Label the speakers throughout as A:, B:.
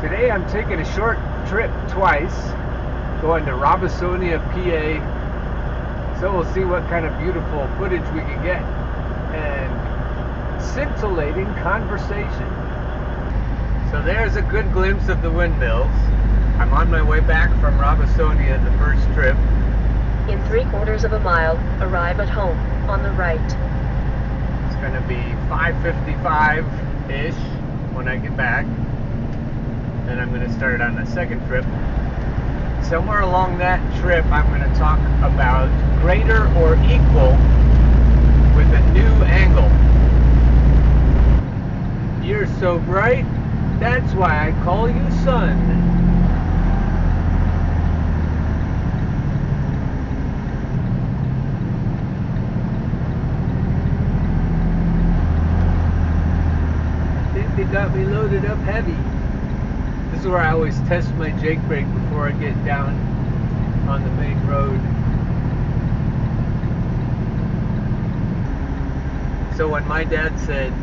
A: Today I'm taking a short trip twice, going to Robisonia, PA, so we'll see what kind of beautiful footage we can get, and scintillating conversation. So there's a good glimpse of the windmills. I'm on my way back from Robisonia, the first trip.
B: In 3/4 of a mile, arrive at home, on the right.
A: It's going to be 5:55-ish when I get back. Then I'm going to start on the second trip. Somewhere along that trip, I'm going to talk about greater or equal with a new angle. You're so bright, that's why I call you sun. They got me loaded up heavy. This is where I always test my Jake brake before I get down on the main road. So when my dad said,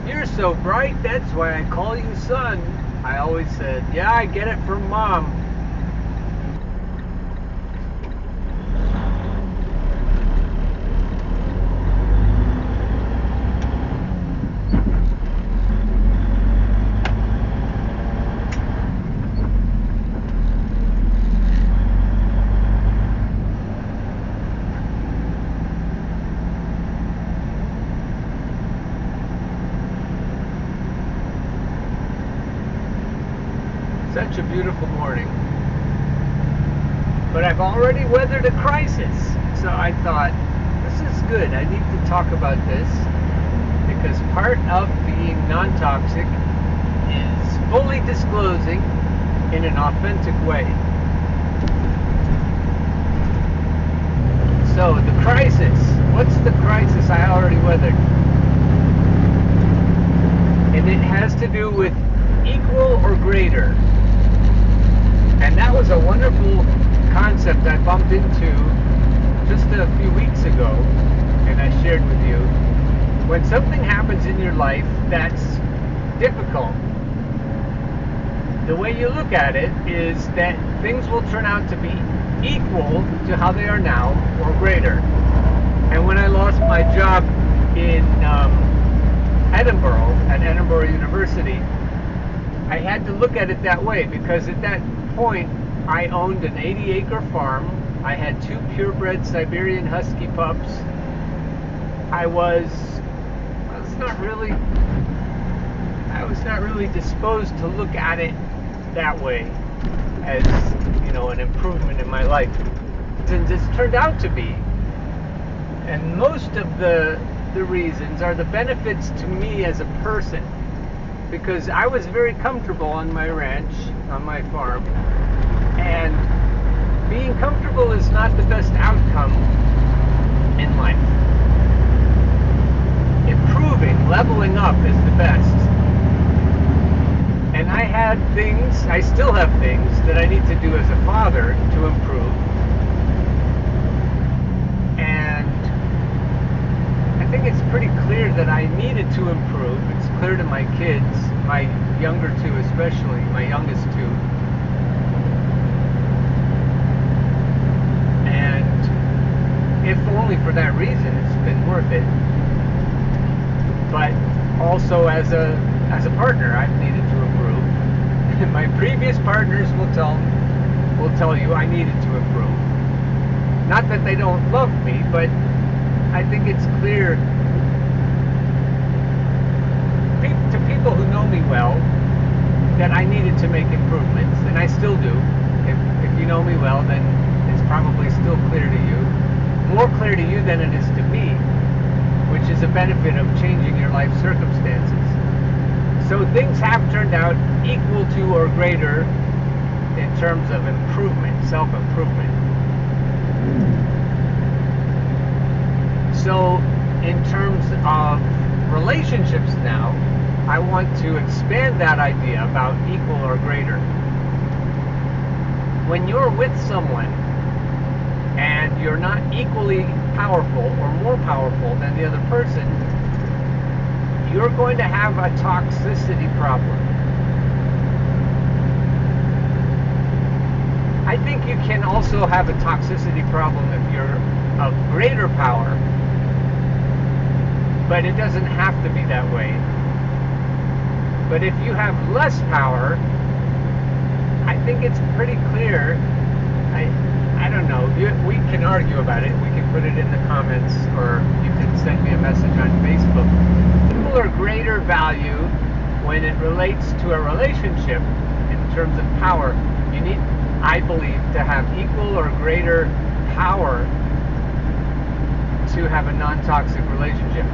A: "You're so bright, that's why I call you son," I always said, "Yeah, I get it from Mom." Such a beautiful morning. But I've already weathered a crisis. So I thought, this is good. I need to talk about this because part of being non-toxic is fully disclosing in an authentic way. So the crisis. What's the crisis I already weathered? And it has to do with equal or greater. And that was a wonderful concept I bumped into just a few weeks ago, and I shared with you. When something happens in your life that's difficult, the way you look at it is that things will turn out to be equal to how they are now, or greater. And when I lost my job in Edinburgh, at Edinburgh University, I had to look at it that way, because at that point I owned an 80-acre farm. I had 2 purebred Siberian Husky pups. I was not really disposed to look at it that way as, you know, an improvement in my life. And it's turned out to be. And most of the reasons are the benefits to me as a person. Because I was very comfortable on my ranch, on my farm, and being comfortable is not the best outcome in life. Improving, leveling up is the best. And I had things, I still have things that I need to do as a father to improve. And I think it's pretty clear that I needed to improve. It's clear to my kids, my younger 2 especially, my youngest 2. And if only for that reason, it's been worth it. But also as a partner, I've needed to improve. My previous partners will tell you I needed to improve. Not that they don't love me, but I think it's clear to people who know me well that I needed to make improvements, and I still do. If you know me well, then it's probably still clear to you. More clear to you than it is to me, which is a benefit of changing your life circumstances. So things have turned out equal to or greater in terms of improvement, self-improvement. So in terms of relationships now, I want to expand that idea about equal or greater. When you're with someone and you're not equally powerful or more powerful than the other person, you're going to have a toxicity problem. also have a toxicity problem if you're of greater power, but it doesn't have to be that way. But if you have less power, I think it's pretty clear. I don't know. We can argue about it. We can put it in the comments, or you can send me a message on Facebook. Equal or greater value when it relates to a relationship in terms of power. You need, I believe, to have equal or greater power to have a non-toxic relationship.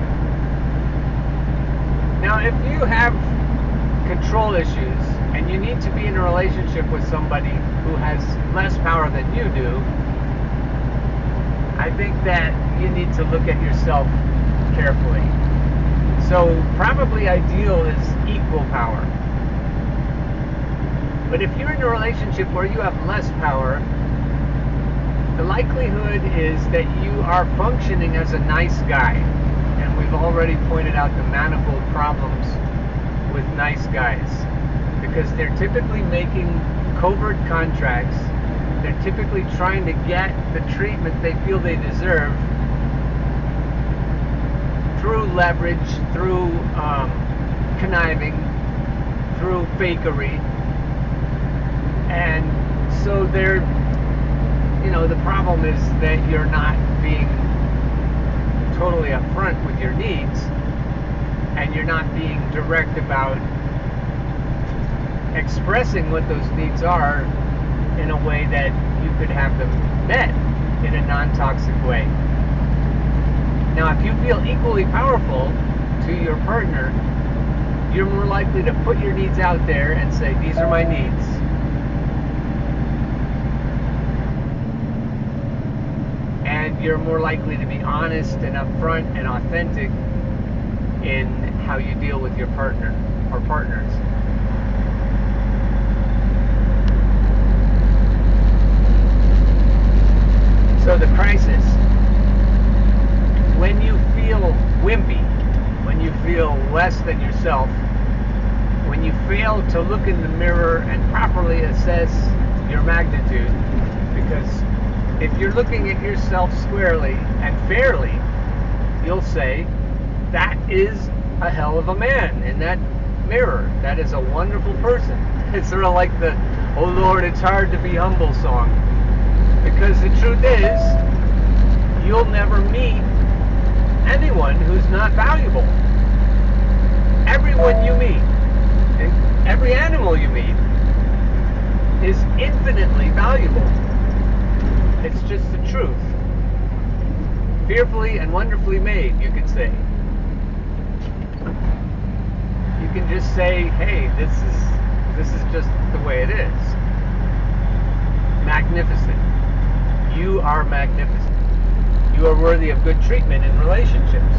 A: Now, if you have control issues and you need to be in a relationship with somebody who has less power than you do, I think that you need to look at yourself carefully. So probably ideal is equal power. But if you're in a relationship where you have less power, the likelihood is that you are functioning as a nice guy. And we've already pointed out the manifold problems with nice guys, because they're typically making covert contracts. They're typically trying to get the treatment they feel they deserve through leverage, through conniving, through fakery. And so they're, the problem is that you're not being totally upfront with your needs, and you're not being direct about expressing what those needs are in a way that you could have them met in a non-toxic way. Now, if you feel equally powerful to your partner, you're more likely to put your needs out there and say, these are my needs. And you're more likely to be honest and upfront and authentic in how you deal with your partner or partners. So the crisis, when you feel wimpy, when you feel less than yourself, when you fail to look in the mirror and properly assess your magnitude, because if you're looking at yourself squarely and fairly, you'll say, that is a hell of a man in that mirror. That is a wonderful person. It's sort of like the, oh Lord, it's hard to be humble song. Because the truth is, you'll never meet anyone who's not valuable. Everyone you meet, and every animal you meet, is infinitely valuable. It's just the truth. Fearfully and wonderfully made, you could say. You can just say, hey, this is just the way it is. Magnificent. You are magnificent. You are worthy of good treatment in relationships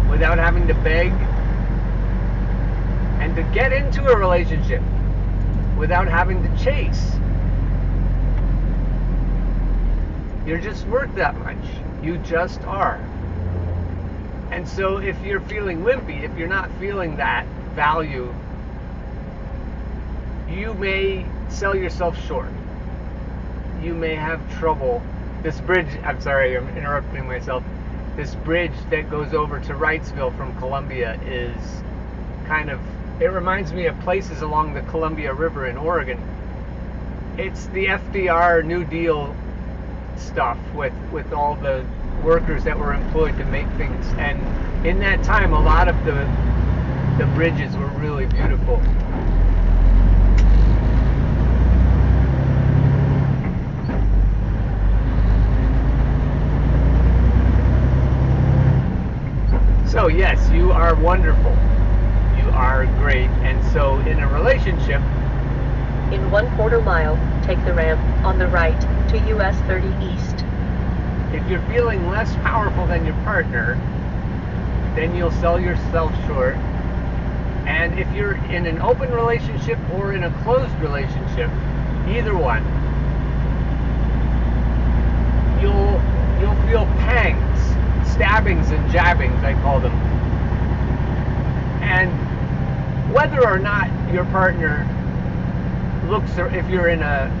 A: without having to beg, and to get into a relationship without having to chase. You're just worth that much. You just are. And so if you're feeling wimpy, if you're not feeling that value, you may sell yourself short. You may have trouble. This bridge, I'm sorry, I'm interrupting myself. This bridge that goes over to Wrightsville from Columbia is kind of, it reminds me of places along the Columbia River in Oregon. It's the FDR New Deal stuff with all the workers that were employed to make things. And in that time, a lot of the bridges were really beautiful. So yes, you are wonderful. You are great. And so in a relationship,
B: In 1/4 mile, take the ramp on the right to US 30 East.
A: if you're feeling less powerful than your partner, then you'll sell yourself short. And if you're in an open relationship or in a closed relationship, either one, you'll feel pangs, stabbings and jabbings, I call them. And whether or not your partner looks, or if you're in a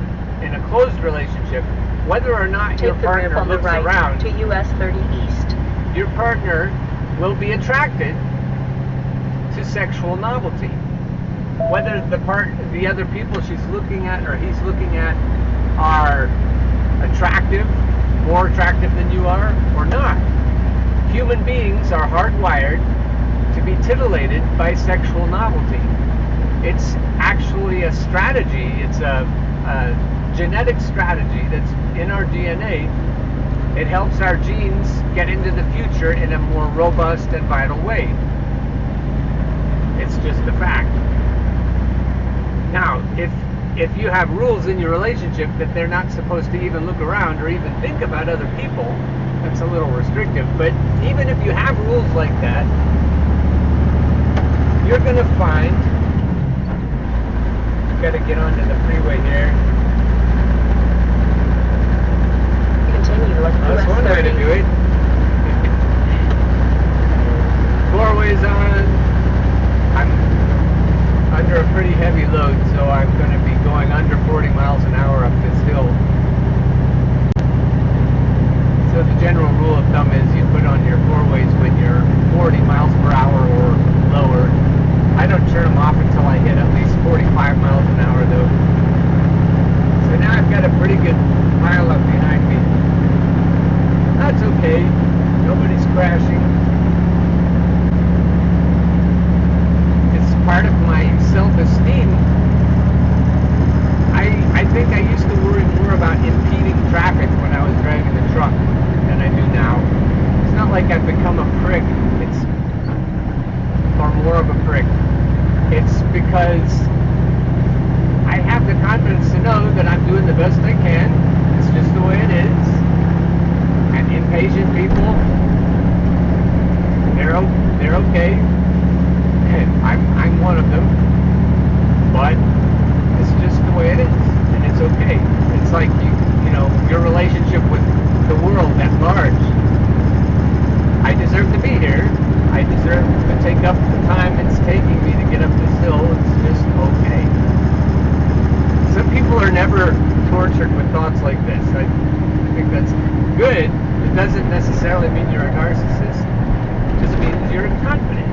A: in a closed relationship, whether or not your
B: Take the ramp
A: partner
B: on the
A: looks
B: right
A: around,
B: to US 30 East.
A: your partner will be attracted to sexual novelty. Whether the other people she's looking at or he's looking at are attractive, more attractive than you are, or not. Human beings are hardwired to be titillated by sexual novelty. It's actually a strategy, it's a genetic strategy that's in our DNA. It helps our genes get into the future in a more robust and vital way. It's just a fact. Now, if you have rules in your relationship that they're not supposed to even look around or even think about other people, that's a little restrictive. But even if you have rules like that, you're going to find, you've got to get onto the freeway here.
B: Continue on
A: That's
B: US
A: one way
B: 30.
A: to do it. Four-ways on. I'm under a pretty heavy load, so I'm going to be going under 40 miles an hour up this hill. So the general rule of thumb is you put on your four-ways when you're 40 miles per hour or lower. I don't turn them off until I hit at least 45 miles an hour though. So now I've got a pretty good pile up behind me. That's okay. Nobody's crashing. It's part of my self-esteem. I think I used to worry more about impeding traffic when I was driving the truck than I do now. It's not like I've become a prick. Or more of a prick. It's because I have the confidence to know that I'm doing the best I can. It's just the way it is. And impatient people, they're okay. And I'm one of them. But it's just the way it is. And it's okay. It's like you know, your relationship with the world at large. I deserve to be here. I deserve to take up the time it's taking me to get up this hill. It's just okay. Some people are never tortured with thoughts like this. I think that's good. It doesn't necessarily mean you're a narcissist. It just means you're confident.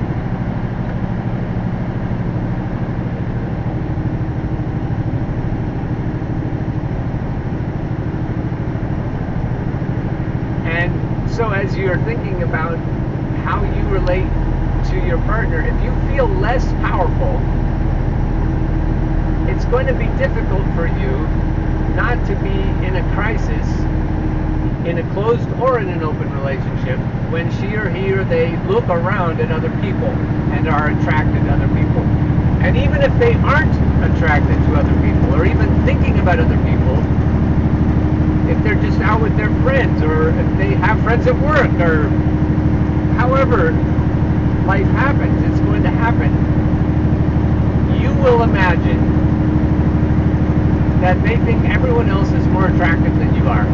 A: And so as you're thinking about how you relate to your partner, if you feel less powerful, it's going to be difficult for you not to be in a crisis in a closed or in an open relationship when she or he or they look around at other people and are attracted to other people. And even if they aren't attracted to other people or even thinking about other people, if they're just out with their friends or if they have friends at work or however life happens, it's going to happen. You will imagine that they think everyone else is more attractive than you are,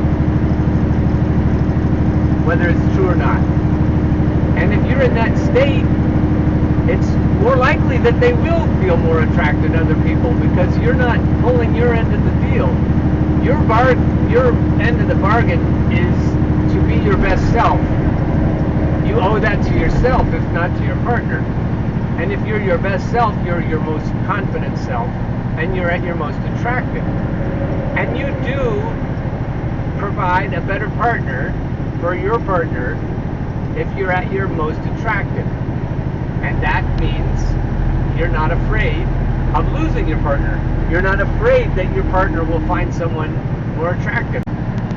A: whether it's true or not. And if you're in that state, it's more likely that they will feel more attracted to other people because you're not pulling your end of the deal. Your end of the bargain is to be your best self. You owe that to yourself, if not to your partner. And if you're your best self, you're your most confident self, and you're at your most attractive. And you do provide a better partner for your partner if you're at your most attractive. And that means you're not afraid of losing your partner. You're not afraid that your partner will find someone more attractive.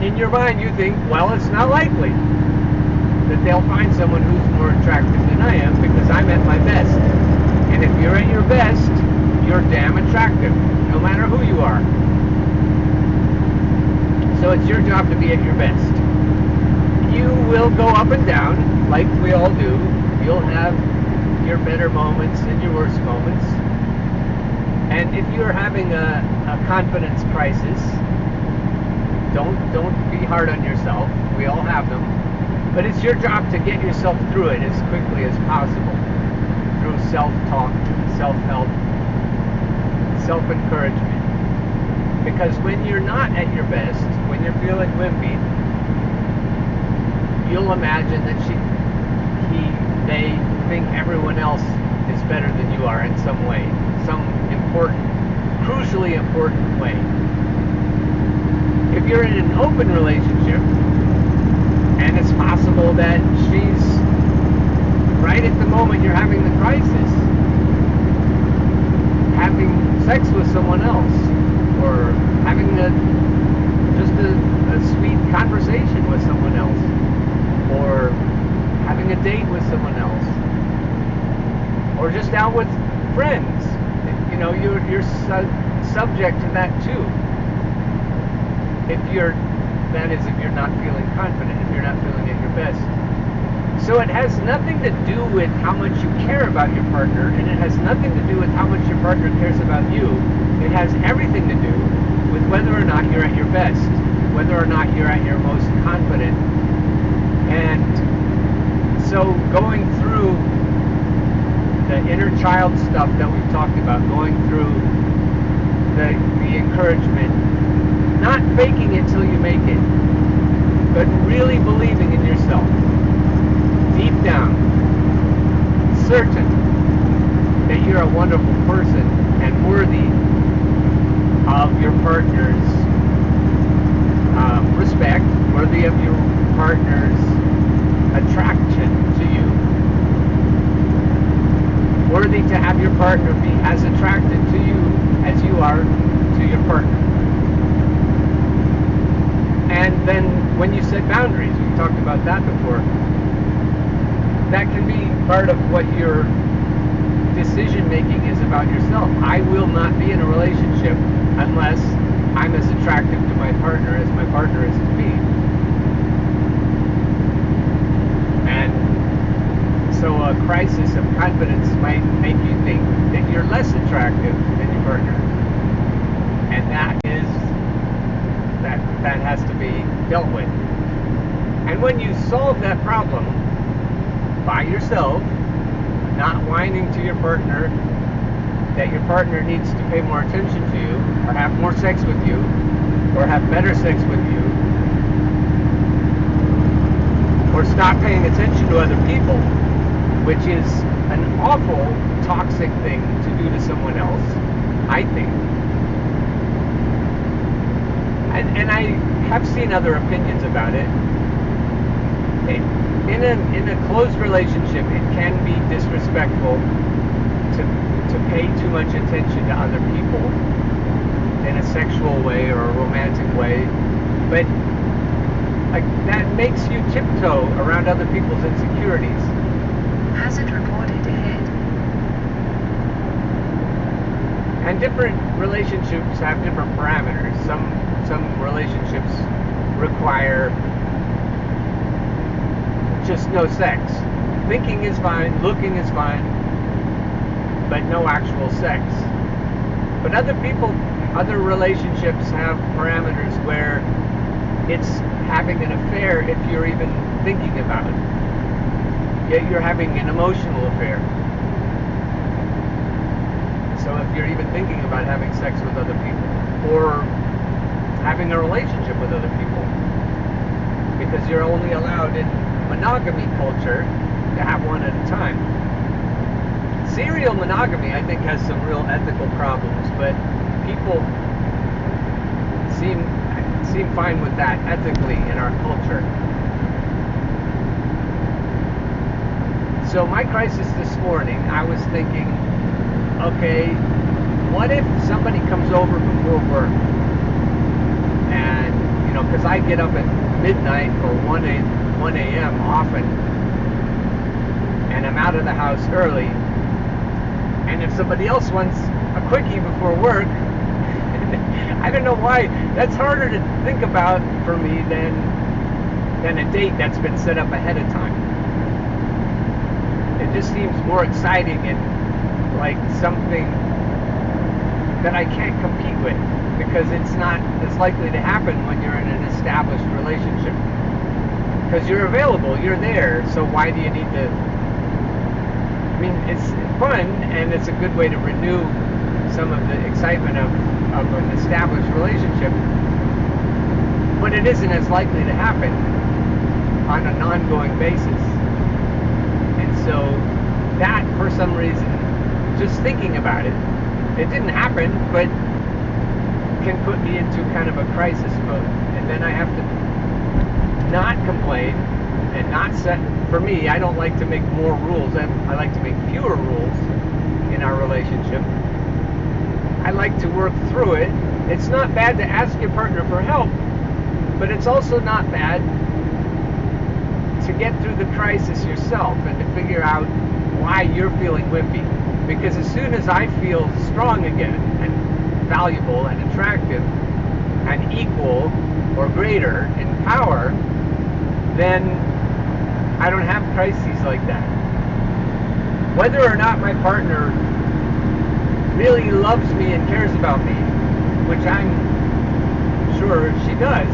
A: In your mind, you think, well, it's not likely that they'll find someone who's more attractive than I am because I'm at my best. And if you're at your best, you're damn attractive, no matter who you are. So it's your job to be at your best. You will go up and down, like we all do. You'll have your better moments and your worst moments. And if you're having a confidence crisis, don't be hard on yourself. We all have them. But it's your job to get yourself through it as quickly as possible through self-talk, self-help, self-encouragement. Because when you're not at your best, when you're feeling wimpy, you'll imagine that they think everyone else is better than you are in some way, some important, crucially important way. If you're in an open relationship, and it's possible that she's right at the moment you're having the crisis, having sex with someone else, or having just a sweet conversation with someone else, or having a date with someone else, or just out with friends. You know, you're subject to that too. If you're not feeling confident, if you're not feeling at your best. So it has nothing to do with how much you care about your partner, and it has nothing to do with how much your partner cares about you. It has everything to do with whether or not you're at your best, whether or not you're at your most confident. And so going through the inner child stuff that we've talked about, going through the encouragement, not faking it till you make it, but really believing in yourself, deep down, certain that you're a wonderful person and worthy of your partner's respect, worthy of your partner's attraction to you, worthy to have your partner be as attracted to you as you are to your partner. And then when you set boundaries, we've talked about that before, that can be part of what your decision making is about yourself. I will not be in a relationship unless I'm as attractive to my partner as my partner is to me. And so a crisis of confidence might make you think that you're less attractive than your partner. And that has to be dealt with. And when you solve that problem by yourself, not whining to your partner that your partner needs to pay more attention to you, or have more sex with you, or have better sex with you, or stop paying attention to other people, which is an awful toxic thing to do to someone else, I think. And I have seen other opinions about it. In a close relationship, it can be disrespectful to pay too much attention to other people in a sexual way or a romantic way, but like that makes you tiptoe around other people's insecurities.
C: Hazard reported ahead.
A: And different relationships have different parameters. Some relationships require just no sex. Thinking is fine, looking is fine, but no actual sex. But other relationships have parameters where it's having an affair if you're even thinking about it. Yet you're having an emotional affair. So if you're even thinking about having sex with other people, or having a relationship with other people, because you're only allowed in monogamy culture to have one at a time. Serial monogamy, I think, has some real ethical problems, but people seem fine with that ethically in our culture. So my crisis this morning, I was thinking, okay, what if somebody comes over before work? And, you know, because I get up at midnight or 1 a.m. often, and I'm out of the house early. And if somebody else wants a quickie before work, I don't know why, that's harder to think about for me than a date that's been set up ahead of time. It just seems more exciting and like something that I can't compete with, because it's not as likely to happen when you're in an established relationship. Because you're available, you're there, so why do you need to... I mean, it's fun, and it's a good way to renew some of the excitement of an established relationship, but it isn't as likely to happen on an ongoing basis. And so that, for some reason, just thinking about it, it didn't happen, but can put me into kind of a crisis mode. And then I have to not complain and not set, for me, I don't like to make more rules. I like to make fewer rules in our relationship. I like to work through it. It's not bad to ask your partner for help, but it's also not bad to get through the crisis yourself and to figure out why you're feeling wimpy. Because as soon as I feel strong again and valuable and attractive and equal or greater in power, then I don't have crises like that. Whether or not my partner really loves me and cares about me, which I'm sure she does,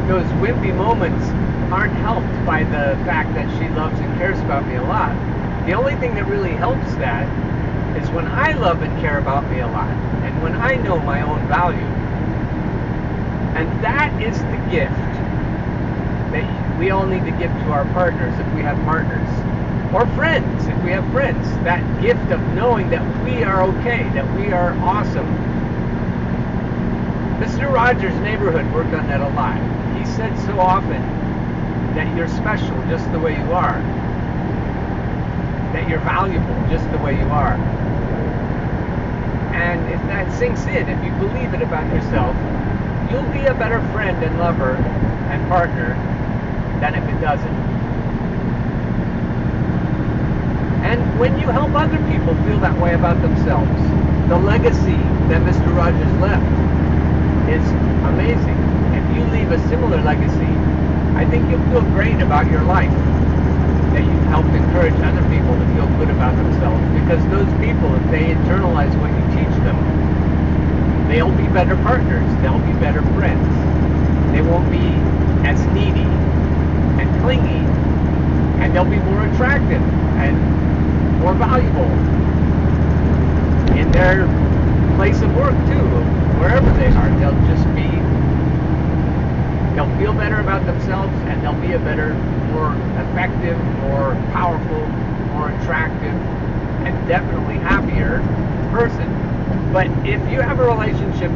A: those wimpy moments aren't helped by the fact that she loves and cares about me a lot. The only thing that really helps that is when I love and care about me a lot, and when I know my own value. And that is the gift that we all need to give to our partners if we have partners, or friends if we have friends. That gift of knowing that we are okay, that we are awesome. Mr. Rogers' Neighborhood worked on that a lot. He said so often that you're special just the way you are, that you're valuable just the way you are. And if that sinks in, if you believe it about yourself, you'll be a better friend and lover and partner than if it doesn't. And when you help other people feel that way about themselves, the legacy that Mr. Rogers left is amazing. If you leave a similar legacy, I think you'll feel great about your life, that you've helped encourage other people to feel good about themselves. Because those people, if they internalize what you teach them, they'll be better partners, they'll be better friends. They won't be as needy and clingy, and they'll be more attractive and more valuable in their place of work too, wherever they are. They'll feel better about themselves, and they'll be a better, more effective, more powerful, more attractive, and definitely happier person. But if you have a relationship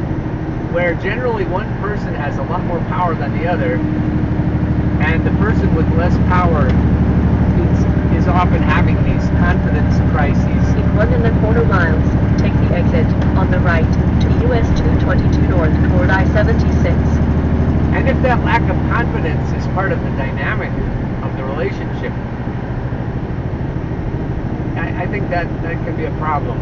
A: where generally one person has a lot more power than the other, and the person with less power is often having these confidence crises.
B: In 1.25 miles, take the exit on the right to US 222 North toward I-76.
A: And if that lack of confidence is part of the dynamic of the relationship, I think that can be a problem.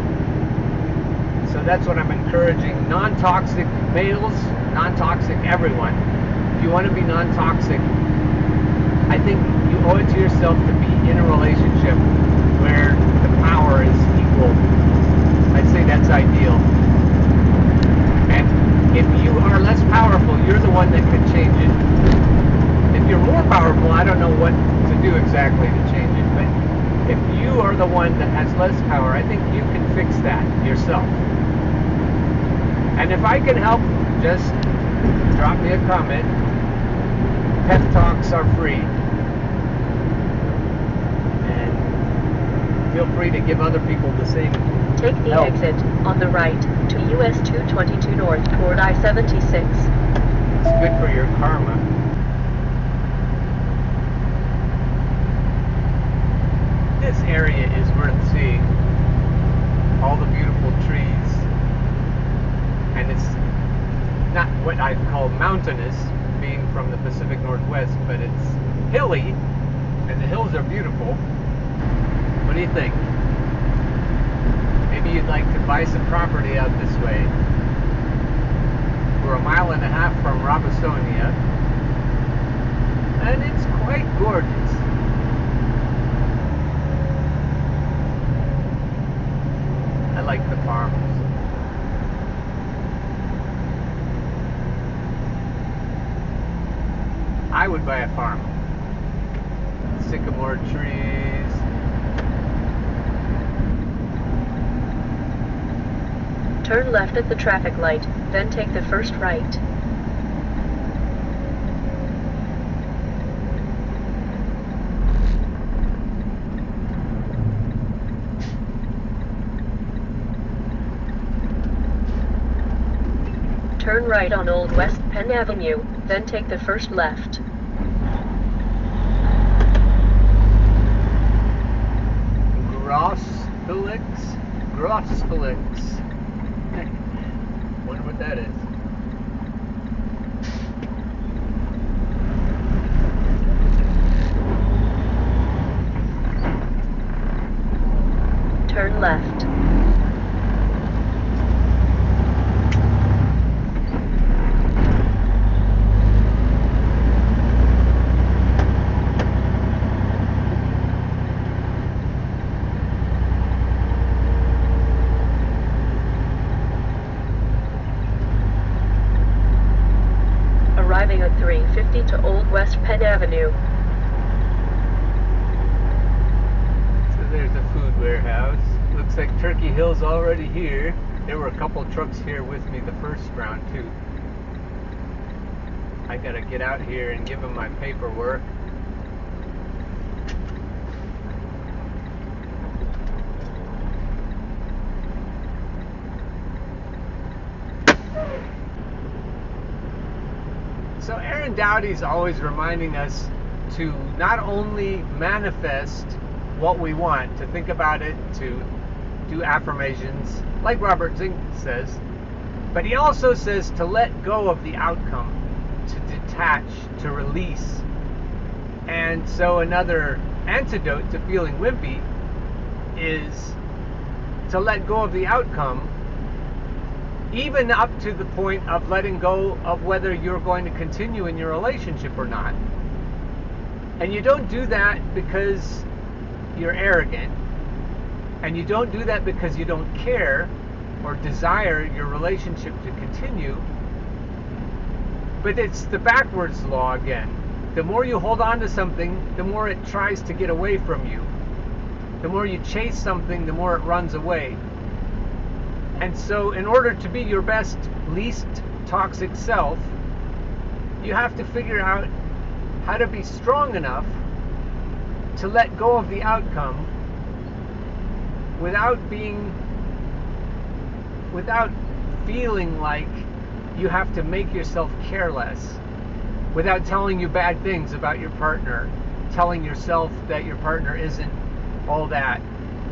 A: So that's what I'm encouraging. Non-toxic males, non-toxic everyone. If you want to be non-toxic, I think you owe it to yourself to be in a relationship where the power is equal. I'd say that's ideal. And if you are less powerful, you're the one that can change it. If you're more powerful, I don't know what to do exactly to change it, but if you are the one that has less power, I think you can fix that yourself. And if I can help, just drop me a comment. Pep talks are free. And feel free to give other people the same
B: Take the
A: help.
B: exit on the right to US 222 North toward I-76.
A: It's good for your karma. This area is worth seeing. All the beautiful trees. And it's not what I'd call mountainous, being from the Pacific Northwest, but it's hilly, and the hills are beautiful. What do you think? Maybe you'd like to buy some property out this way. We're 1.5 miles from Robisonia, and it's quite gorgeous. I like the farms. I would buy a farm. Sycamore trees,
B: Turn left at the traffic light, then take the first right. Turn right on Old West Penn Avenue, then take the first left.
A: Grossfelix. Wonder what that is.
B: Turn left. Arriving at 350 to Old West Penn Avenue.
A: So there's a food warehouse. Looks like Turkey Hill's already here. There were a couple trucks here with me the first round too. I gotta get out here and give them my paperwork. So Aaron Doughty's always reminding us to not only manifest what we want, to think about it, to do affirmations, like Robert Zink says, but he also says to let go of the outcome, to detach, to release. And so another antidote to feeling wimpy is to let go of the outcome, even up to the point of letting go of whether you're going to continue in your relationship or not. And you don't do that because you're arrogant, and you don't do that because you don't care or desire your relationship to continue, but it's the backwards law again. The more you hold on to something, the more it tries to get away from you. The more you chase something, the more it runs away. And so in order to be your best, least toxic self, you have to figure out how to be strong enough to let go of the outcome without feeling like you have to make yourself careless, without telling you bad things about your partner, telling yourself that your partner isn't all that,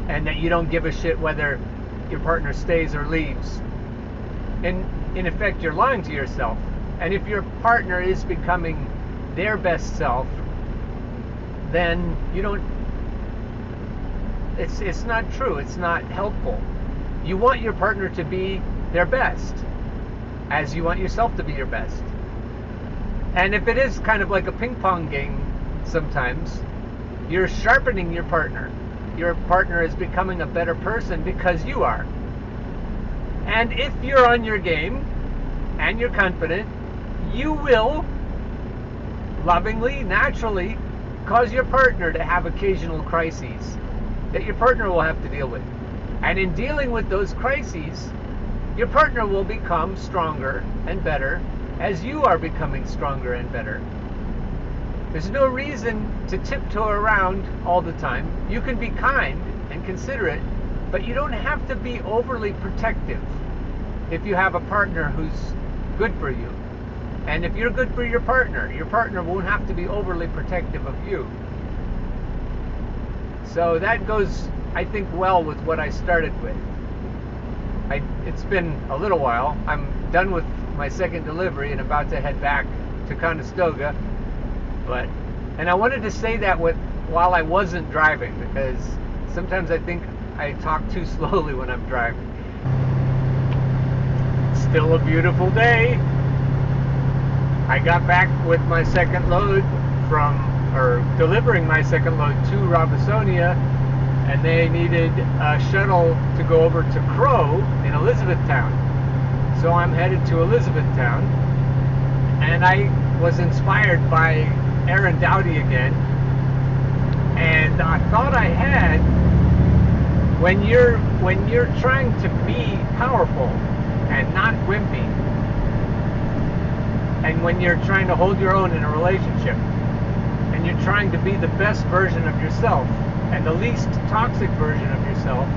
A: and that you don't give a shit whether your partner stays or leaves. And in effect, you're lying to yourself. And if your partner is becoming their best self, then you don't, it's not true, it's not helpful. You want your partner to be their best, as you want yourself to be your best. And if it is kind of like a ping pong game sometimes, you're sharpening your partner. Your partner is becoming a better person because you are. And if you're on your game and you're confident, you will lovingly, naturally cause your partner to have occasional crises that your partner will have to deal with. And in dealing with those crises, your partner will become stronger and better as you are becoming stronger and better. There's no reason to tiptoe around all the time. You can be kind and considerate, but you don't have to be overly protective if you have a partner who's good for you. And if you're good for your partner won't have to be overly protective of you. So that goes, I think, well with what I started with. It's been a little while. I'm done with my second delivery and about to head back to Conestoga. And I wanted to say that while I wasn't driving, because sometimes I think I talk too slowly when I'm driving. Still a beautiful day. I got back with my second load delivering my second load to Robisonia, and they needed a shuttle to go over to Crow in Elizabethtown. So I'm headed to Elizabethtown, and I was inspired by Aaron Doughty again, and I thought I had when you're trying to be powerful and not wimpy, and when you're trying to hold your own in a relationship, and you're trying to be the best version of yourself and the least toxic version of yourself,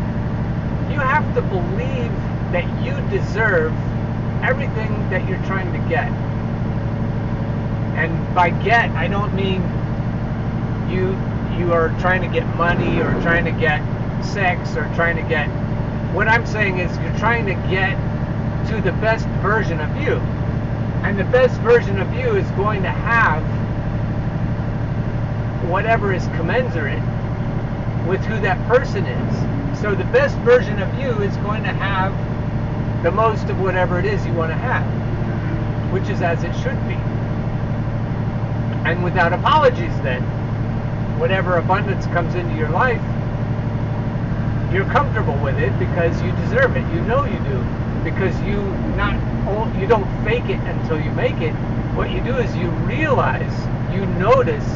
A: you have to believe that you deserve everything that you're trying to get. And by get, I don't mean you are trying to get money or trying to get sex or trying to get... What I'm saying is you're trying to get to the best version of you. And the best version of you is going to have whatever is commensurate with who that person is. So the best version of you is going to have the most of whatever it is you want to have, which is as it should be. And without apologies then, whatever abundance comes into your life, you're comfortable with it because you deserve it. You know you do. Because you don't fake it until you make it. What you do is you realize, you notice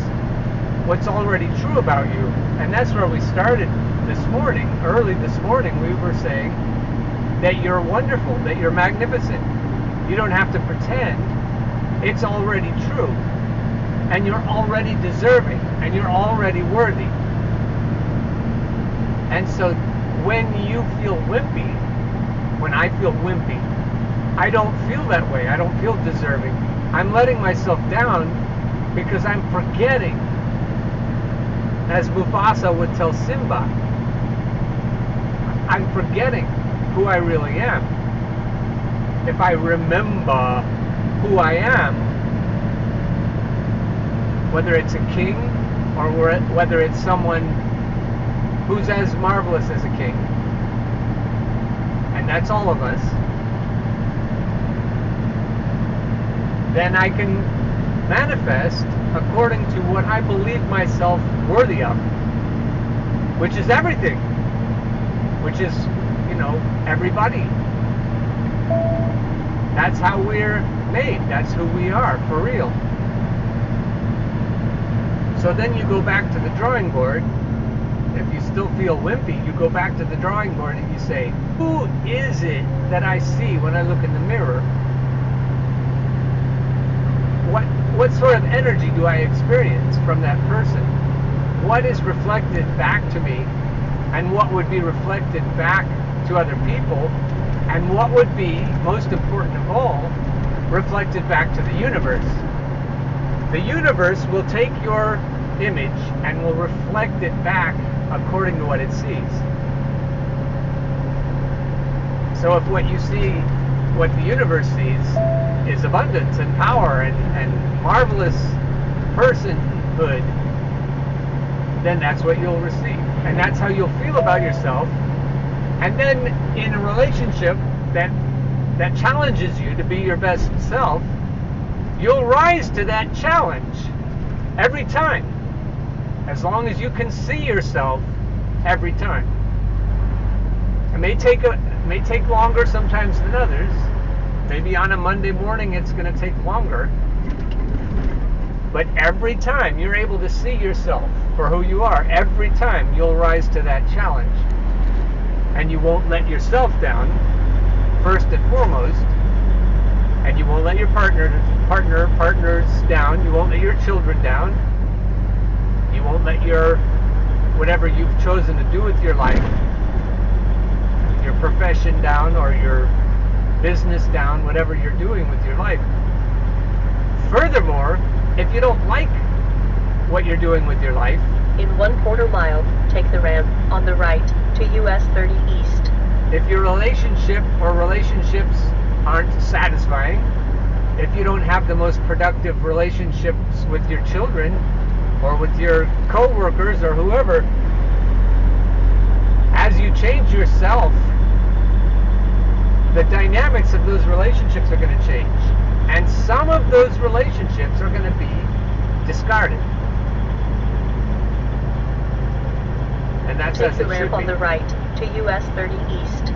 A: what's already true about you. And that's where we started this morning. Early this morning we were saying that you're wonderful, that you're magnificent. You don't have to pretend. It's already true. And you're already deserving. And you're already worthy. And so when you feel wimpy, when I feel wimpy, I don't feel that way. I don't feel deserving. I'm letting myself down because I'm forgetting, as Mufasa would tell Simba, I'm forgetting who I really am. If I remember who I am, whether it's a king or whether it's someone who's as marvelous as a king, and that's all of us, then I can manifest according to what I believe myself worthy of, which is everything, which is, everybody. That's how we're made. That's who we are, for real. So then you go back to the drawing board. If you still feel wimpy, you go back to the drawing board and you say, who is it that I see when I look in the mirror? What sort of energy do I experience from that person? What is reflected back to me? And what would be reflected back to other people? And what would be, most important of all, reflected back to the universe? The universe will take your image and will reflect it back according to what it sees. So if what you see, what the universe sees, is abundance and power and marvelous personhood, then that's what you'll receive. And that's how you'll feel about yourself. And then in a relationship that challenges you to be your best self, you'll rise to that challenge every time, as long as you can see yourself every time. It may take longer sometimes than others. Maybe on a Monday morning it's going to take longer. But every time you're able to see yourself for who you are, every time you'll rise to that challenge. And you won't let yourself down, first and foremost. And you won't let your partners down. You won't let your children down. You won't let your whatever you've chosen to do with your life, your profession down, or your business down, whatever you're doing with your life. Furthermore, if you don't like what you're doing with your life,
B: in 1/4 mile, take the ramp on the right to US 30 East.
A: If your relationship or relationships aren't satisfying, if you don't have the most productive relationships with your children or with your co-workers or whoever, as you change yourself, the dynamics of those relationships are going to change. And some of those relationships are going to be discarded. And that's
B: Take
A: as
B: the
A: it should
B: ramp on
A: be.
B: the right to US 30 East.